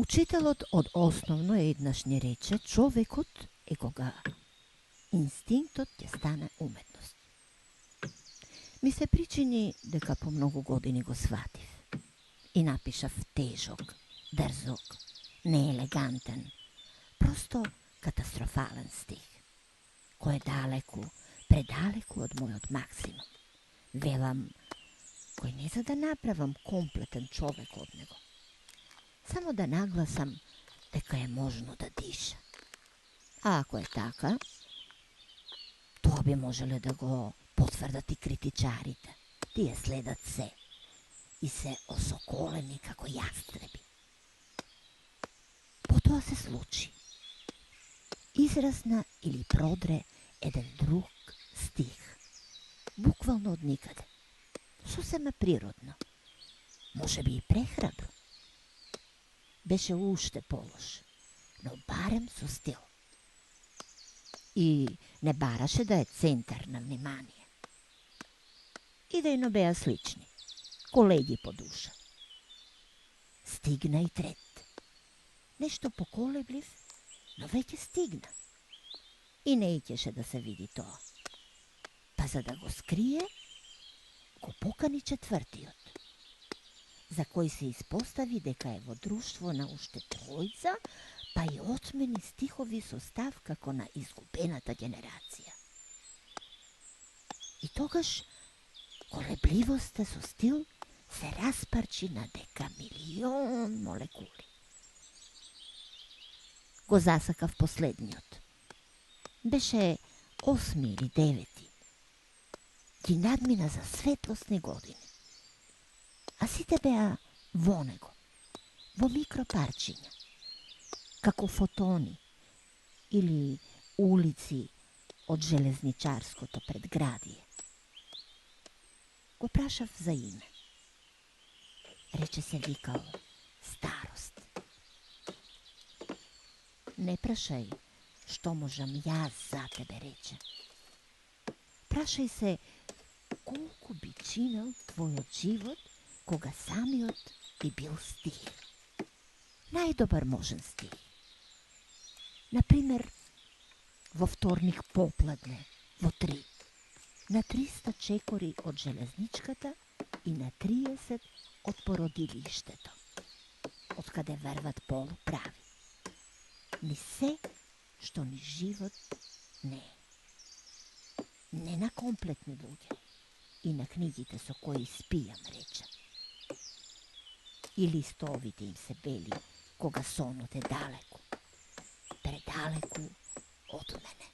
Учителот од основно еднаш ни рече, човекот е кога инстинктот ќе стане уметност. Ми се причини дека по многу години го сватив и напишав тежок, дрзок, неелегантен, просто катастрофален стих, кој е далеку, предалеку од мојот максимум. Велам, кој не за да направам комплетен човек од него, само да нагласам дека е можно да диша. А ако е така, тоа би можеле да го потврдат и критичарите. Тие следат се и се осоколени како јастреби. Потоа се случи. Израсна или продре еден друг стих, буквално од никаде. Сосема природно, може би и прехрабро. Беше уште полош, но барем со стил. И не бараше да е центар на внимание. Идејно беа слични, колеги по душа. Стигна и трет. Нешто поколеблив, но веќе стигна. И не икеше да се види тоа. Па за да го скрие, го покани четвртиот, за кој се испостави дека е во друштво на уште тројца, па и отмени стихови со став како на изгубената генерација. И тогаш колебливоста со стил се распарчи на декамилион молекули. Го засакав последниот. Беше 8 или 9. Ги надмина за светлосни години. А сите беа во него, во микропарчиња, како фотони или улици од железничарското предградие. Го прашав за име. Рече се викал Старост. Не прашај што можам јас за тебе, рече. Прашај се колку би чинел твојот живот кога самиот би бил стих. Најдобар можен стих. Например, во вторник попладне, во 3, на 300 чекори од железничката и на 30 од породилиштето, од каде верват полуправи. Ни се што ни живот не е. Не на комплетни луѓе и на книгите со кои спијам, рече. И листовите им се бели кога сонот е далеку, предалеку од мене.